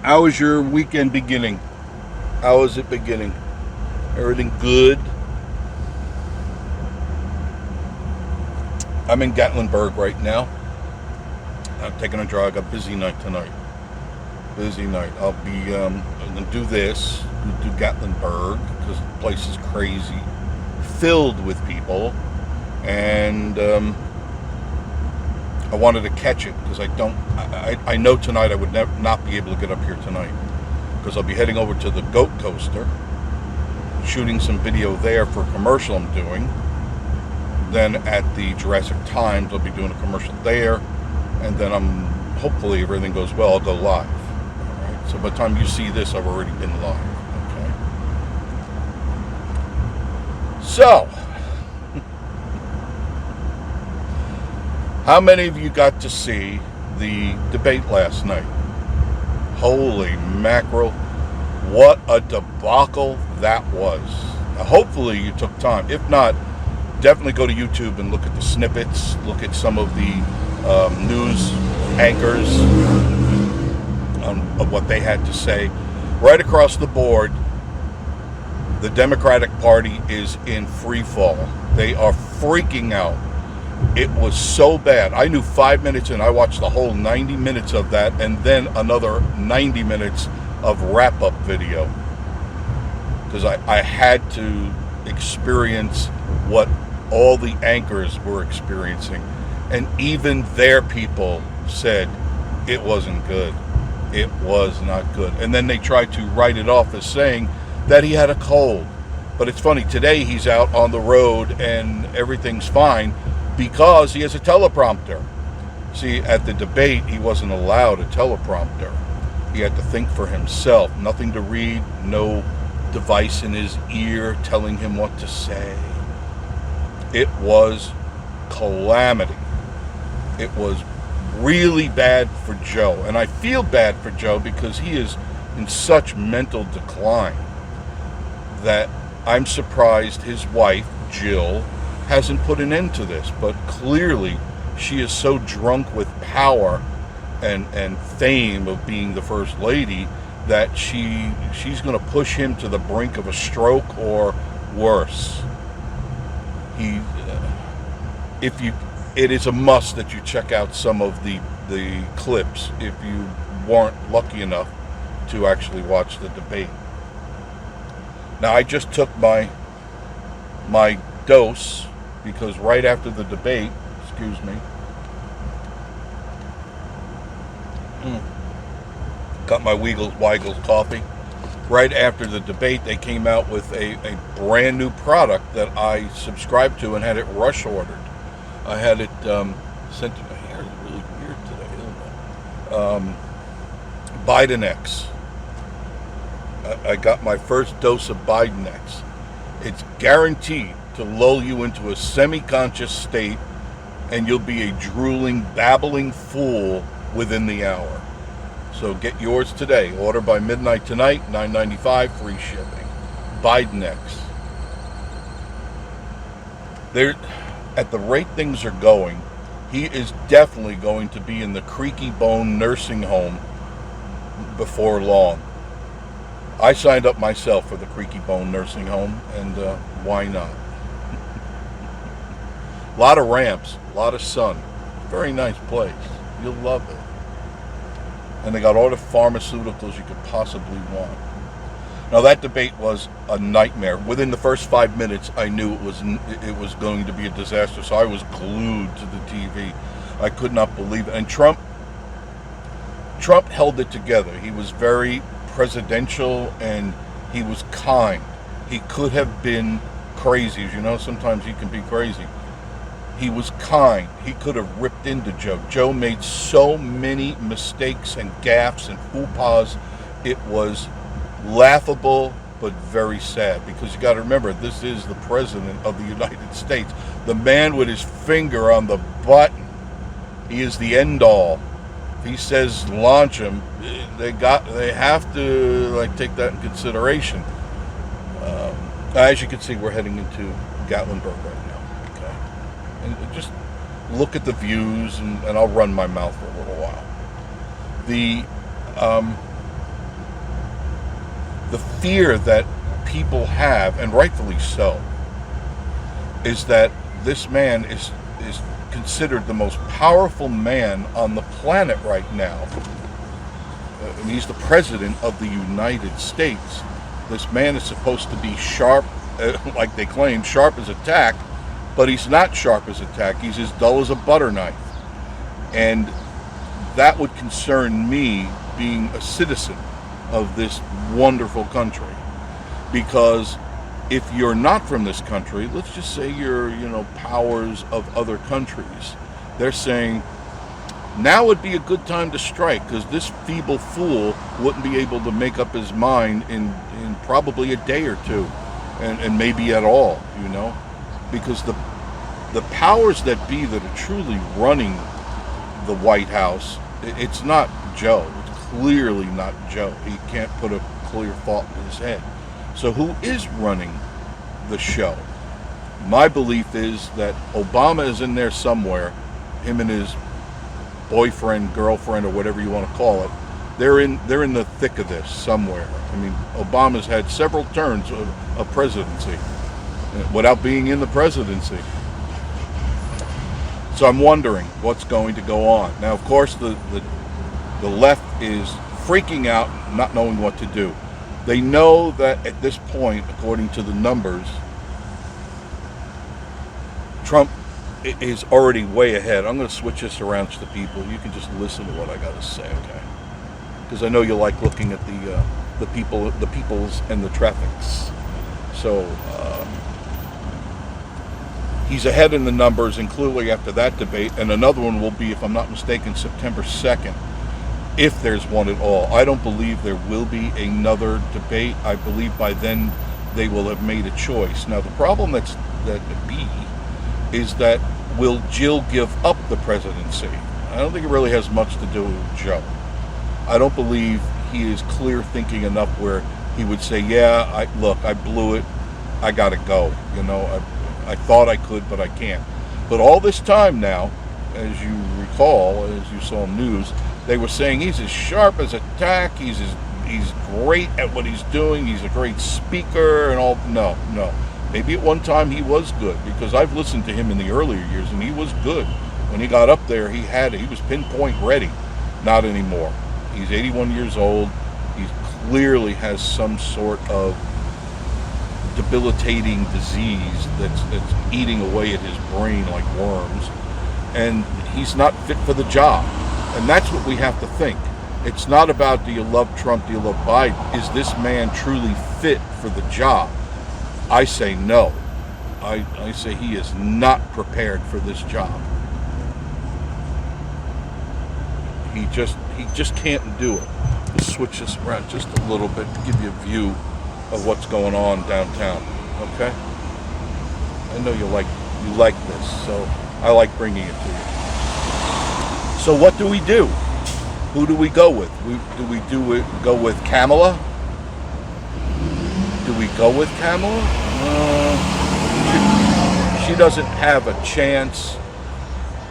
How is your weekend beginning? How is it beginning? Everything good? I'm in Gatlinburg right now. I'm taking a drive. I got a busy night tonight. Busy night. I'll be I'm gonna do this. Do Gatlinburg because the place is crazy, filled with people, and I wanted to catch it because I know tonight I would not be able to get up here tonight because I'll be heading over to the Goat Coaster, shooting some video there for a commercial I'm doing. Then at the Jurassic Times I'll be doing a commercial there, and then hopefully if everything goes well, I'll go live. All right? So by the time you see this, I've already been live. Okay. So, how many of you got to see the debate last night? Holy mackerel. What a debacle that was. Now, hopefully you took time. If not, definitely go to YouTube and look at the snippets. Look at some of the news anchors of what they had to say. Right across the board, the Democratic Party is in free fall. They are freaking out. It was so bad. I knew 5 minutes in. I watched the whole 90 minutes of that and then another 90 minutes of wrap-up video because I had to experience what all the anchors were experiencing, and even their people said it wasn't good. It was not good. And then they tried to write it off as saying that he had a cold. But it's funny, today he's out on the road and everything's fine because he has a teleprompter. See, at the debate, he wasn't allowed a teleprompter. He had to think for himself. Nothing to read, no device in his ear telling him what to say. It was calamity. It was really bad for Joe. And I feel bad for Joe because he is in such mental decline that I'm surprised his wife, Jill, hasn't put an end to this. But clearly she is so drunk with power and fame of being the first lady that she's going to push him to the brink of a stroke or worse. It is a must that you check out some of the clips if you weren't lucky enough to actually watch the debate. Now, I just took my dose because right after the debate, excuse me, got my Weigels coffee. Right after the debate, they came out with a brand new product that I subscribed to and had it rush ordered. I had it sent to my hair. Is really weird today, isn't it? Bidenex. I got my first dose of Bidenex. It's guaranteed to lull you into a semi-conscious state, and you'll be a drooling, babbling fool within the hour. So get yours today. Order by midnight tonight, $9.95, free shipping. Bidenex. At the rate things are going, he is definitely going to be in the Creaky Bone nursing home before long. I signed up myself for the Creaky Bone nursing home, and why not? A lot of ramps, a lot of sun. Very nice place. You'll love it. And they got all the pharmaceuticals you could possibly want. Now, that debate was a nightmare. Within the first 5 minutes, I knew it was going to be a disaster, so I was glued to the TV. I could not believe it. And Trump held it together. He was very presidential, and he was kind. He could have been crazy. As you know, sometimes he can be crazy. He was kind. He could have ripped into Joe. Joe made so many mistakes and gaffes and faux pas. It was laughable, but very sad, because you got to remember, this is the president of the United States, the man with his finger on the button. He is the end all. If he says launch him, they have to take that in consideration. As you can see, we're heading into Gatlinburg right now. Okay, and just look at the views, and I'll run my mouth for a little while. The fear that people have, and rightfully so, is that this man is considered the most powerful man on the planet right now. And he's the president of the United States. This man is supposed to be sharp, like they claim, sharp as a tack, but he's not sharp as a tack. He's as dull as a butter knife. And that would concern me, being a citizen of this wonderful country. Because if you're not from this country, let's just say you're, powers of other countries, they're saying, now would be a good time to strike, because this feeble fool wouldn't be able to make up his mind in probably a day or two, and maybe at all, because the powers that be that are truly running the White House, it's not Joe. It's clearly not Joe. He can't put a clear thought in his head. So who is running the show? My belief is that Obama is in there somewhere, him and his boyfriend, girlfriend, or whatever you want to call it. They're in the thick of this somewhere. I mean, Obama's had several turns of presidency without being in the presidency. So I'm wondering what's going to go on. Now, of course, the left is freaking out, not knowing what to do. They know that at this point, according to the numbers, Trump is already way ahead. I'm going to switch this around to the people. You can just listen to what I got to say, okay? Because I know you like looking at the peoples, and the traffics. So he's ahead in the numbers, and clearly after that debate, and another one will be, if I'm not mistaken, September 2nd. If there's one at all. I don't believe there will be another debate. I believe by then they will have made a choice. Now, the problem that be is that will Jill give up the presidency? I don't think it really has much to do with Joe. I don't believe he is clear thinking enough where he would say, yeah, I blew it. I got to go. I thought I could, but I can't. But all this time now, as you recall, as you saw in news, they were saying he's as sharp as a tack. He's great at what he's doing. He's a great speaker and all. No. Maybe at one time he was good, because I've listened to him in the earlier years, and he was good. When he got up there, he was pinpoint ready. Not anymore. He's 81 years old. He clearly has some sort of debilitating disease that's eating away at his brain like worms, and he's not fit for the job. And that's what we have to think. It's not about, do you love Trump, do you love Biden? Is this man truly fit for the job? I say no. I say he is not prepared for this job. He just can't do it. Let's switch this around just a little bit to give you a view of what's going on downtown. Okay? I know you like this, so I like bringing it to you. So what do we do? Who do we go with? Go with Kamala? Do we go with Kamala? She doesn't have a chance,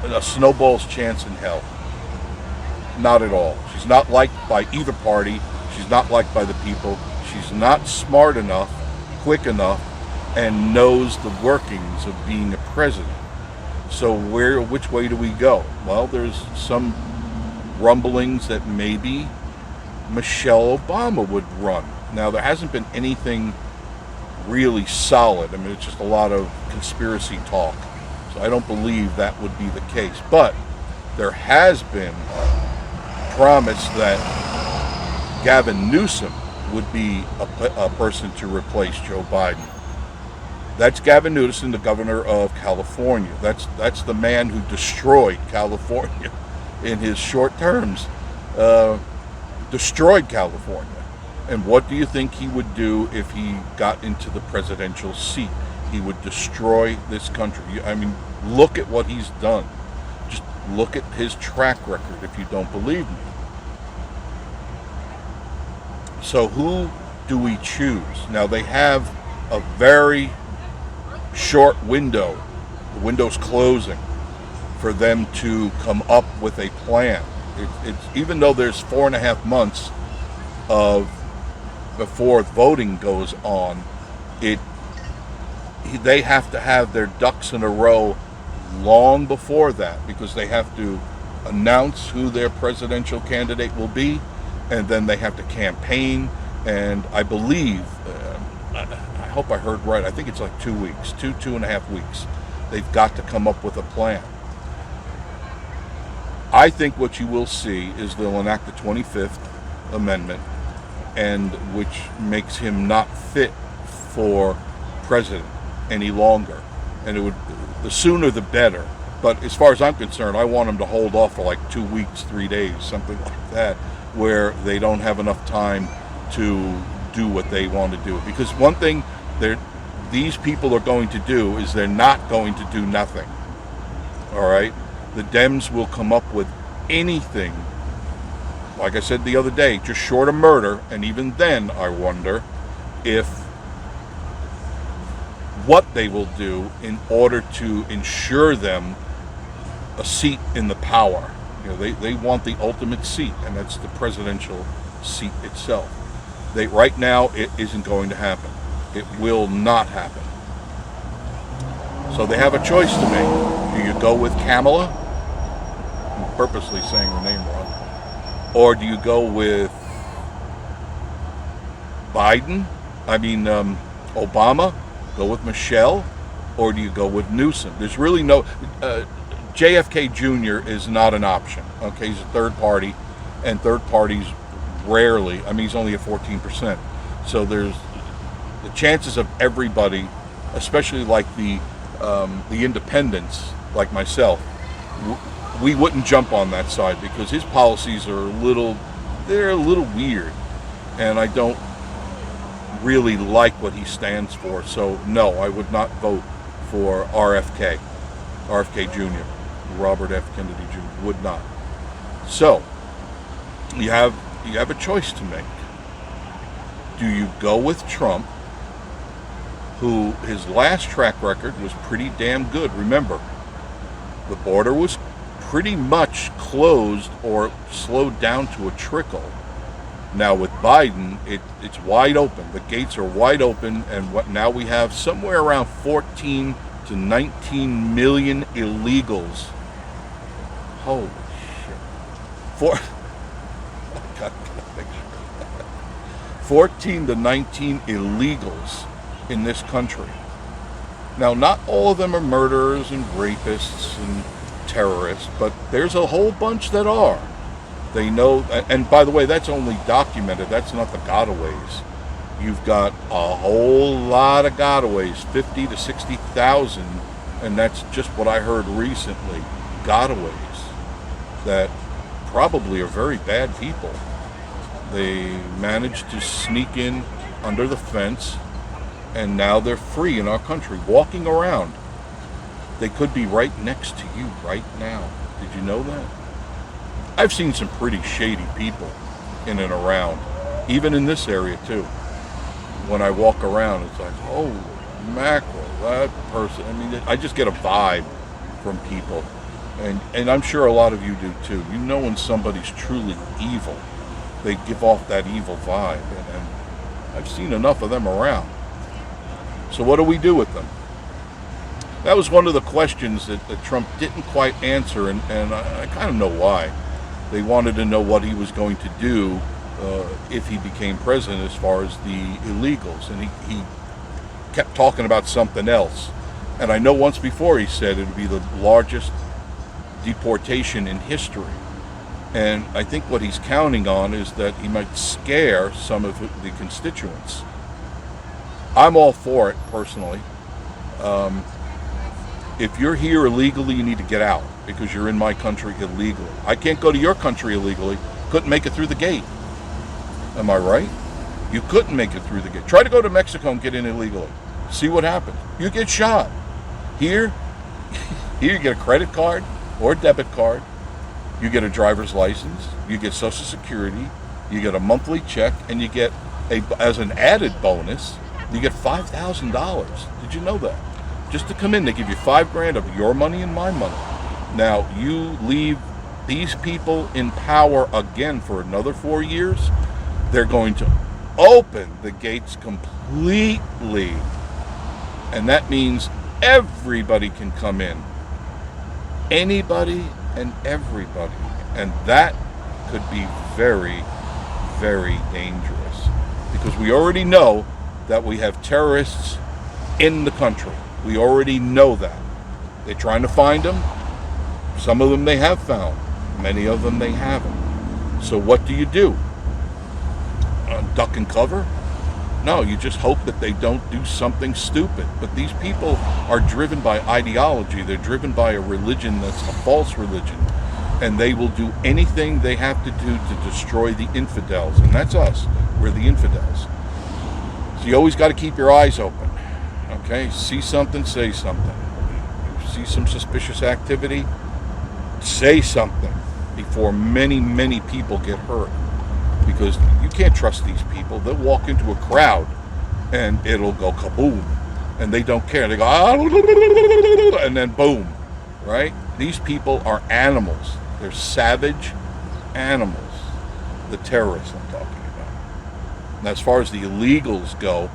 a snowball's chance in hell. Not at all. She's not liked by either party. She's not liked by the people. She's not smart enough, quick enough, and knows the workings of being a president. So which way do we go? Well, there's some rumblings that maybe Michelle Obama would run. Now, there hasn't been anything really solid. I mean, it's just a lot of conspiracy talk. So I don't believe that would be the case. But there has been promise that Gavin Newsom would be a person to replace Joe Biden. That's Gavin Newsom, the governor of California. That's the man who destroyed California in his short terms. Destroyed California. And what do you think he would do if he got into the presidential seat? He would destroy this country. I mean, look at what he's done. Just look at his track record if you don't believe me. So who do we choose? Now, they have a very short window. The window's closing for them to come up with a plan. It's even though there's 4.5 months of before voting goes on, they have to have their ducks in a row long before that, because they have to announce who their presidential candidate will be, and then they have to campaign. And I believe, I hope I heard right, I think it's like 2 weeks, two and a half weeks. They've got to come up with a plan. I think what you will see is they'll enact the 25th Amendment, and which makes him not fit for president any longer. And it would, the sooner the better. But as far as I'm concerned, I want him to hold off for like 2 weeks, 3 days, something like that, where they don't have enough time to do what they want to do. Because one thing these people are going to do is they're not going to do nothing. All right? The Dems will come up with anything, like I said the other day, just short of murder. And even then, I wonder what they will do in order to ensure them a seat in the power. You know, they want the ultimate seat, and that's the presidential seat itself. Right now, it isn't going to happen. It will not happen. So they have a choice to make. Do you go with Kamala? I'm purposely saying her name wrong. Or do you go with Biden? Obama? Go with Michelle? Or do you go with Newsom? There's really no... JFK Jr. is not an option. Okay, he's a third party, and third parties rarely, he's only at 14%. So there's the chances of everybody, especially like the independents, like myself, we wouldn't jump on that side, because his policies are they're a little weird, and I don't really like what he stands for. So no, I would not vote for RFK Jr., Robert F. Kennedy Jr. Would not. So you have a choice to make. Do you go with Trump, who his last track record was pretty damn good? Remember, the border was pretty much closed or slowed down to a trickle. Now with Biden, it's wide open. The gates are wide open, and now we have somewhere around 14 to 19 million illegals. Holy shit. 14 to 19 illegals in this country. Now, not all of them are murderers and rapists and terrorists, but there's a whole bunch that are. They know, and by the way, that's only documented. That's not the gotaways. You've got a whole lot of gotaways, 50 to 60,000, and that's just what I heard recently. Gotaways that probably are very bad people. They managed to sneak in under the fence, and now they're free in our country, walking around. They could be right next to you right now. Did you know that? I've seen some pretty shady people in and around, even in this area too. When I walk around, it's like, holy mackerel, that person. I just get a vibe from people. And I'm sure a lot of you do too. You know when somebody's truly evil. They give off that evil vibe. And I've seen enough of them around. So what do we do with them? That was one of the questions that Trump didn't quite answer, and I kind of know why. They wanted to know what he was going to do if he became president as far as the illegals. And he kept talking about something else. And I know once before he said it would be the largest deportation in history. And I think what he's counting on is that he might scare some of the constituents. I'm all for it, personally. If you're here illegally, you need to get out, because you're in my country illegally. I can't go to your country illegally. Couldn't make it through the gate. Am I right? You couldn't make it through the gate. Try to go to Mexico and get in illegally. See what happens. You get shot. Here you get a credit card or a debit card. You get a driver's license. You get Social Security. You get a monthly check, and you get as an added bonus, you get $5,000. Did you know that? Just to come in, they give you $5,000 of your money and my money. Now, you leave these people in power again for another 4 years, they're going to open the gates completely. And that means everybody can come in. Anybody and everybody. And that could be very, very dangerous. Because we already know that we have terrorists in the country. We already know that. They're trying to find them. Some of them they have found. Many of them they haven't. So what do? Duck and cover? No, you just hope that they don't do something stupid. But these people are driven by ideology. They're driven by a religion that's a false religion. And they will do anything they have to do to destroy the infidels. And that's us. We're the infidels. So you always got to keep your eyes open. Okay? See something, say something. You see some suspicious activity, say something before many, many people get hurt. Because you can't trust these people. They'll walk into a crowd and it'll go kaboom. And they don't care. They go, and then boom. Right? These people are animals. They're savage animals. The terrorists I'm talking about. And as far as the illegals go,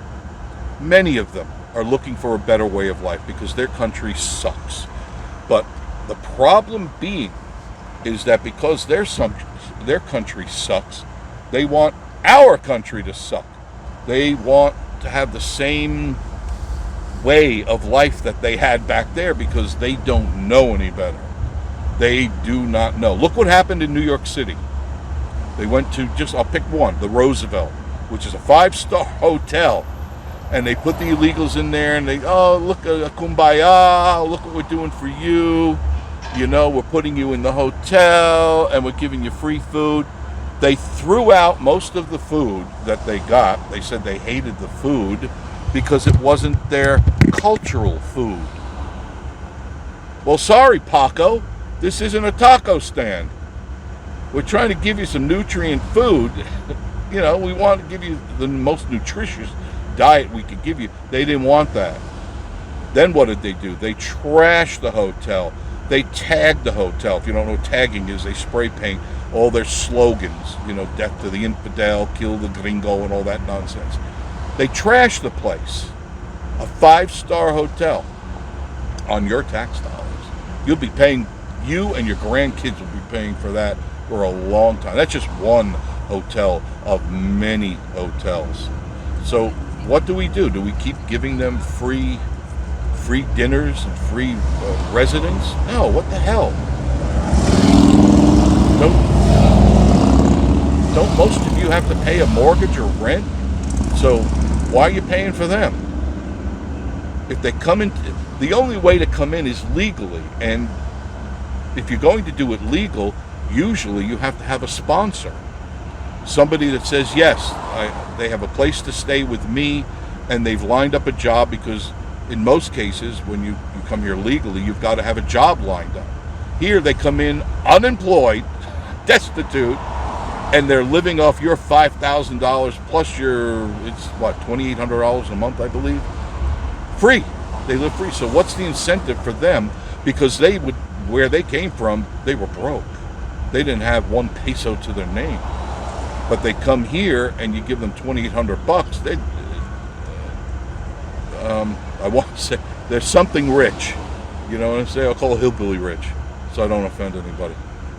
many of them are looking for a better way of life because their country sucks. But the problem being is that because their country sucks, they want our country to suck. They want to have the same way of life that they had back there because they don't know any better. They do not know. Look what happened in New York City. They went to I'll pick one, the Roosevelt, which is a 5-star hotel. And they put the illegals in there and they, oh, look, kumbaya, look what we're doing for you. You know, we're putting you in the hotel and we're giving you free food. They threw out most of the food that they got. They said they hated the food because it wasn't their cultural food. Well, sorry, Paco. This isn't a taco stand. We're trying to give you some nutrient food. You know, we want to give you the most nutritious diet we could give you. They didn't want that. Then what did they do? They trashed the hotel. They tagged the hotel. If you don't know what tagging is, they spray paint all their slogans. You know, death to the infidel, kill the gringo, and all that nonsense. They trashed the place. A 5-star hotel on your tax dollars. You'll be paying, you and your grandkids will be paying for that for a long time. That's just one hotel of many hotels. So what do? Do we keep giving them free dinners and free residence? No, what the hell? Don't most of you have to pay a mortgage or rent? So why are you paying for them? If they come in, the only way to come in is legally. And if you're going to do it legal, usually you have to have a sponsor. Somebody that says, yes, they have a place to stay with me and they've lined up a job, because in most cases, when you come here legally, you've got to have a job lined up. Here they come in unemployed, destitute, and they're living off your $5,000 plus it's what, $2,800 a month, I believe? Free. They live free. So what's the incentive for them? Because where they came from, they were broke. They didn't have 1 peso to their name. But they come here and you give them $2,800, I want to say there's something rich. You know what I'm saying? I'll call it hillbilly rich, so I don't offend anybody.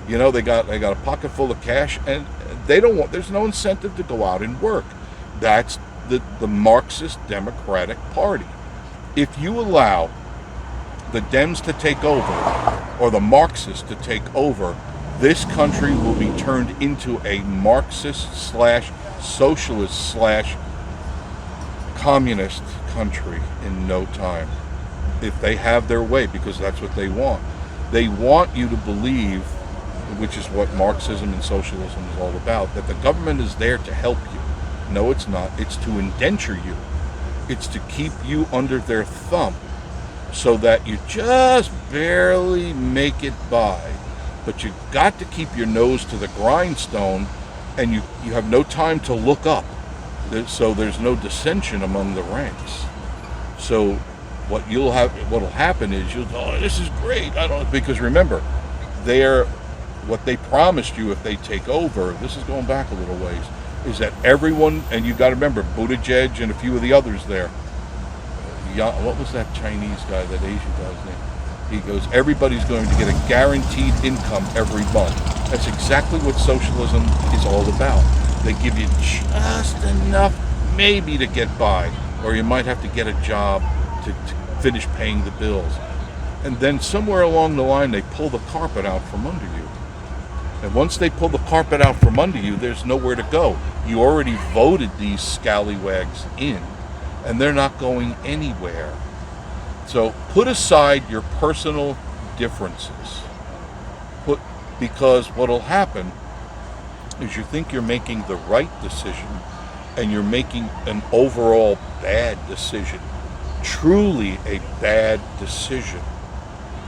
You know, they got a pocket full of cash, and there's no incentive to go out and work. That's the Marxist Democratic Party. If you allow the Dems to take over, or the Marxists to take over, this country will be turned into a Marxist/socialist/communist country in no time, if they have their way, because that's what they want. They want you to believe, which is what Marxism and socialism is all about, that the government is there to help you. No, it's not. It's to indenture you. It's to keep you under their thumb so that you just barely make it by. But you got to keep your nose to the grindstone, and you have no time to look up. So there's no dissension among the ranks. So what'll happen is this is great. Because remember, what they promised you if they take over, this is going back a little ways, is that everyone, and you got to remember, Buttigieg and a few of the others there, what was that Chinese guy, that Asian guy's name? He goes, everybody's going to get a guaranteed income every month. That's exactly what socialism is all about. They give you just enough maybe to get by, or you might have to get a job to finish paying the bills. And then somewhere along the line, they pull the carpet out from under you. And once they pull the carpet out from under you, there's nowhere to go. You already voted these scallywags in, and they're not going anywhere. So put aside your personal differences. Because what'll happen is you think you're making the right decision, and you're making an overall bad decision. Truly a bad decision.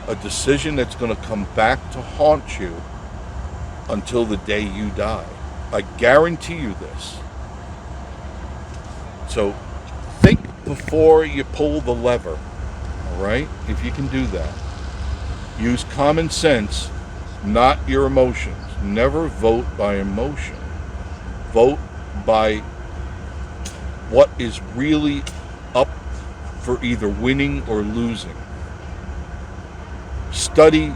A decision that's going to come back to haunt you until the day you die. I guarantee you this. So think before you pull the lever, all right? If you can do that. Use common sense, not your emotions. Never vote by emotion. Vote by what is really up for either winning or losing. Study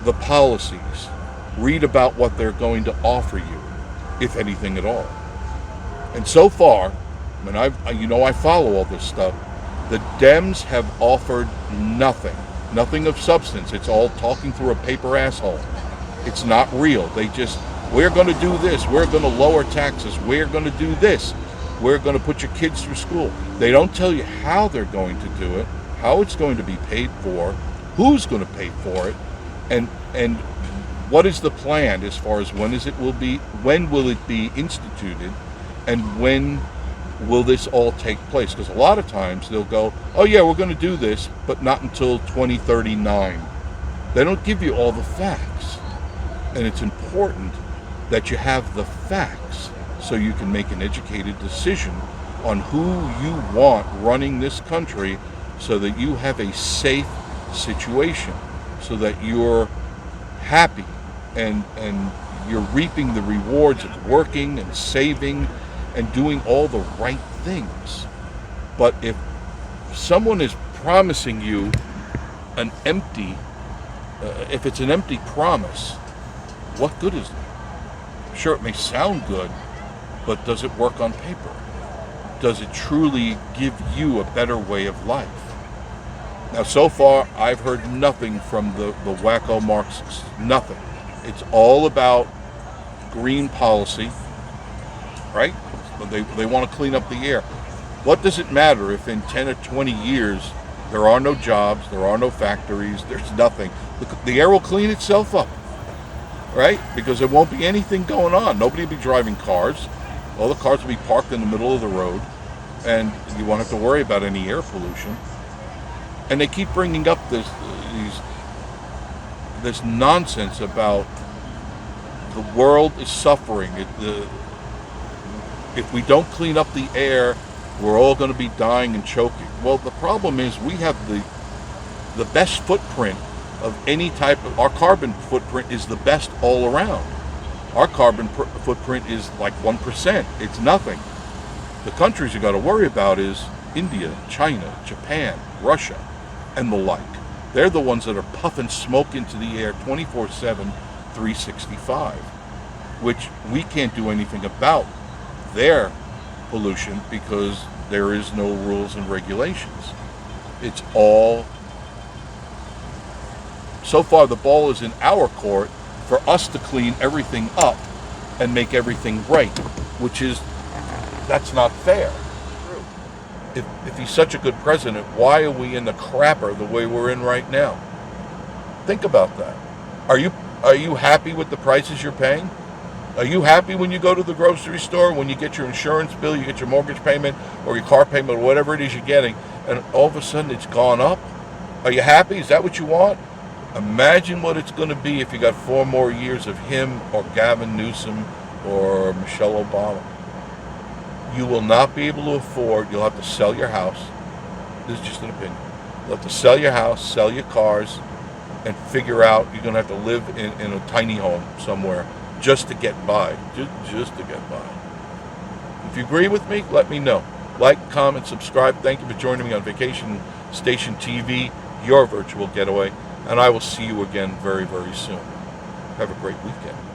the policies. Read about what they're going to offer you, if anything at all. And so far, and I follow all this stuff, the Dems have offered nothing of substance. It's all talking through a paper asshole. It's not real. We're going to do this. We're going to lower taxes. We're going to do this. We're going to put your kids through school. They don't tell you how they're going to do it, how it's going to be paid for, who's going to pay for it, and what is the plan as far as when will it be instituted, and when will this all take place? Because a lot of times they'll go, oh yeah, we're going to do this, but not until 2039. They don't give you all the facts. And it's important that you have the facts so you can make an educated decision on who you want running this country, so that you have a safe situation, so that you're happy and you're reaping the rewards of working and saving and doing all the right things. But if someone is promising you if it's an empty promise, what good is it? Sure, it may sound good, but does it work on paper? Does it truly give you a better way of life? Now, so far, I've heard nothing from the wacko Marxists. Nothing. It's all about green policy, right? They want to clean up the air. What does it matter if in 10 or 20 years there are no jobs, there are no factories, there's nothing? The air will clean itself up, right? Because there won't be anything going on. Nobody will be driving cars. All the cars will be parked in the middle of the road, and you won't have to worry about any air pollution. And they keep bringing up this nonsense about the world is suffering. If we don't clean up the air, we're all going to be dying and choking. Well, the problem is we have the best footprint of any type of. Our carbon footprint is the best all around. Our carbon footprint is like 1%. It's nothing. The countries you got to worry about is India, China, Japan, Russia, and the like. They're the ones that are puffing smoke into the air 24/7, 365, which we can't do anything about their pollution because there is no rules and regulations. It's all, so far the ball is in our court for us to clean everything up and make everything right, that's not fair. If he's such a good president, why are we in the crapper the way we're in right now? Think about that. Are you happy with the prices you're paying? Are you happy when you go to the grocery store, when you get your insurance bill, you get your mortgage payment or your car payment or whatever it is you're getting, and all of a sudden it's gone up? Are you happy? Is that what you want? Imagine what it's going to be if you got 4 more years of him or Gavin Newsom or Michelle Obama. You will not be able to afford, you'll have to sell your house. This is just an opinion. You'll have to sell your house, sell your cars, and figure out you're going to have to live in a tiny home somewhere just to get by. Just to get by. If you agree with me, let me know. Like, comment, subscribe. Thank you for joining me on Vacation Station TV, your virtual getaway. And I will see you again very, very soon. Have a great weekend.